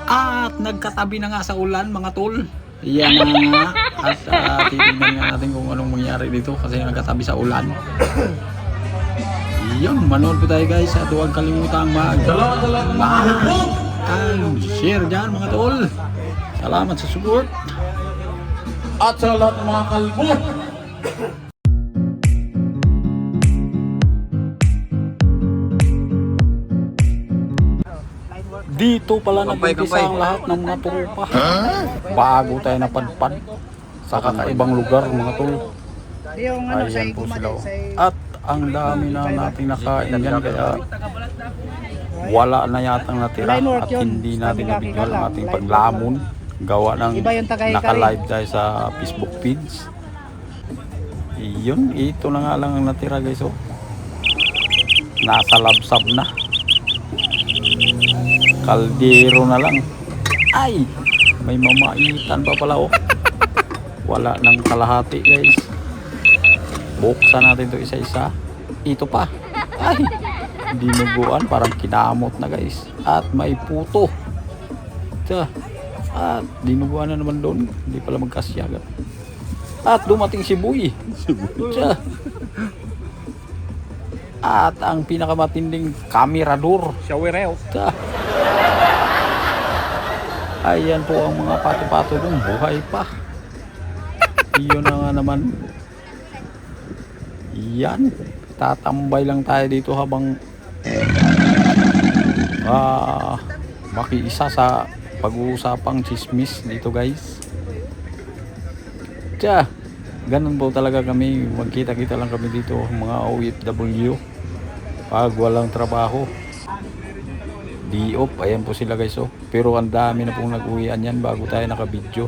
At nagkatabi na nga sa ulan mga tol. Yan na nga. At titignan nga natin kung anong mangyari dito kasi nagkatabi sa ulan. Yun, manood po tayo guys at huwag kalimutang mag-like and share dyan mga tol. Salamat sa support. At sa lahat ng mga kalbo. Dito pala nag-umpisa ang lahat ng mga tropa. Bago tayo napadpad sa kakaibang lugar mga tol. Ayan po sila. At ang dami na nating nakain yan kaya wala na yatang natira at hindi natin nabigyan ang ating paglamon. Gawa ng naka-live tayo sa Facebook feeds. Yun, ito na nga lang ang natira guys. Oh. Nasa labsab na. Kaldero na lang. Ay, may mamaitan pa pala oh. Wala nang kalahati guys. Buksan natin to isa-isa. Ito pa. Ay, dinuguan, parang kinamot na guys. At may puto. Ito. At dinuguan na naman doon. Hindi pala magkasya. At dumating si Buy. Ito. At ang pinakamatinding kamerador. Showereo. Ito. Ayan po ang mga pato-pato doon. Buhay pa. Iyon na nga naman. Yan. Tatambay lang tayo dito habang makiisa sa pag-uusapang chismis dito guys. Tiya, ganun po talaga kami. Magkita-kita lang kami dito mga OFW pag walang trabaho. Di-off, ayan po sila guys oh. Pero ang dami na pong nag-uwian yan bago tayo naka-video.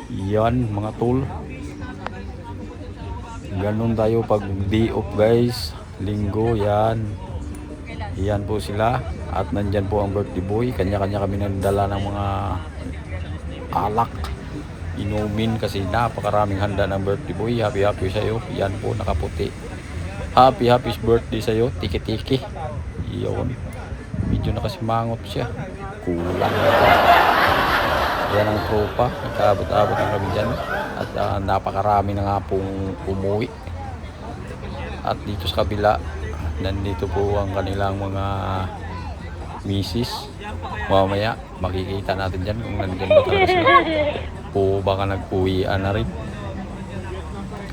Yan mga tol. Ganun tayo pag di-off guys. Linggo yan. Yan po sila. At nandyan po ang birthday boy. Kanya-kanya kami nagdala ng mga alak. Inumin kasi napakaraming handa ng birthday boy. Happy happy sa'yo. Yan po nakaputi. Happy birthday sa'yo. Tiki-tiki. Yun. Medyo nakasimangot siya. Kulang na ito. Yan ang tropa. Nagkaabot-abot ang kami dyan. At napakarami na nga pong umuwi. At dito sa kabila, nandito po ang kanilang mga misis. Mamaya, makikita natin dyan kung nandyan ba talaga sila. O baka nag-uwian na rin.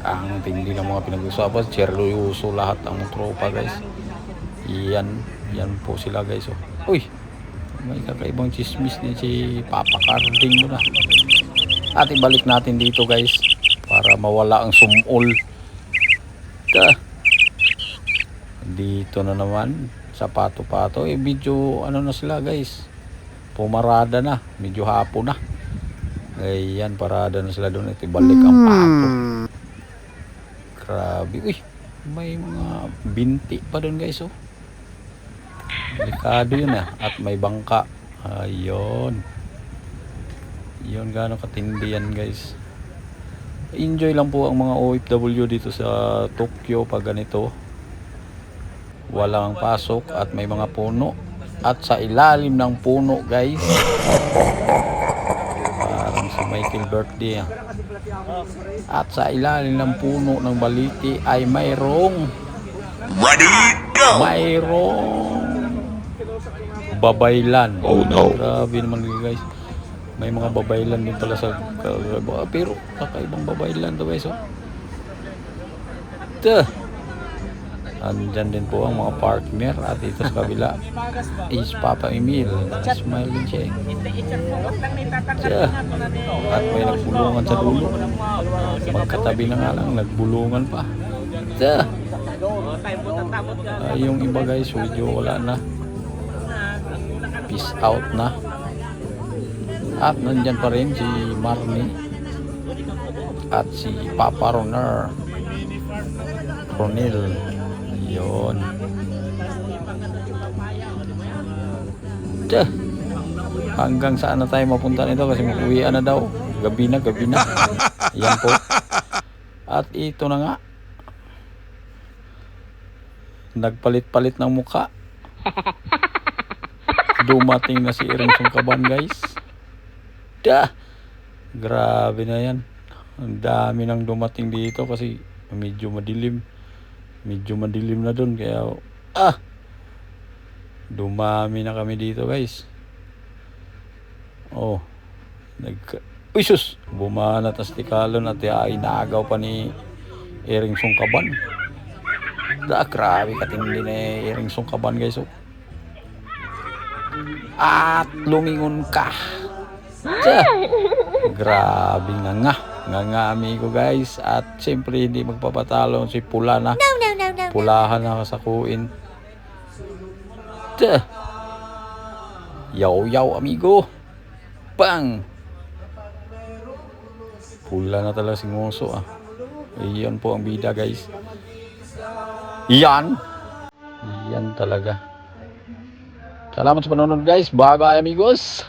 Ang tindi ng mga pinag-usapan. Seryoso lahat ang tropa guys. Yan po sila guys oh. Uy, may kakaibang chismis din si Papa Carding mo na. At ibalik natin dito guys para mawala ang sumol. Dito na naman sa pato-pato medyo ano na sila guys, pumarada na, medyo hapon na. Ayan, parada na sila doon. Ito ibalik ang pato. Grabe. Uy, may mga binti pa doon guys oh. Delikado yun at may bangka. Ayun. Yun gano'ng katindi yan guys. Enjoy lang po ang mga OFW dito sa Tokyo pag ganito. Walang pasok at may mga puno. At sa ilalim ng puno guys, parang si Michael birthday. At sa ilalim ng puno ng baliti ay mayroong babaylan. Oh no. Grabe naman guys. May mga babaylan din pala sa pero kakaibang babaylan to guys oh. Andyan din po ang mga partner at dito sa kabila is Papa Emil. Smile din siya. At may nagbulungan sa dulo. Magkatabi na nga lang, nagbulungan pa. Yung iba guys, medyo wala na. Peace out na. At nandyan pa rin si Marnie at si Papa Ronel. Yun. Hanggang saan na tayo mapunta nito kasi mag-uwian na daw. Gabi na. Yan po. At ito na nga. Nagpalit-palit ng mukha. Dumating na si Iring Sungkaban guys. Grabe na yan. Ang dami nang dumating dito kasi medyo madilim. Medyo madilim na dun kaya dumami na kami dito guys. Oh. Uy sus! Bumanat ang stikalon at inagaw pa ni Iring Sungkaban. Grabe katindi na Iring Sungkaban guys. Oh. At lumingon ka. Grabe nga amigo guys. At siyempre hindi magpapatalo si Pula na. Pulahan na kasakuin. Yaw amigo. Bang! Pula na talaga si Ngoso Iyan po ang bida guys. Yan talaga. Salamat sa panonood guys. Bye bye amigos.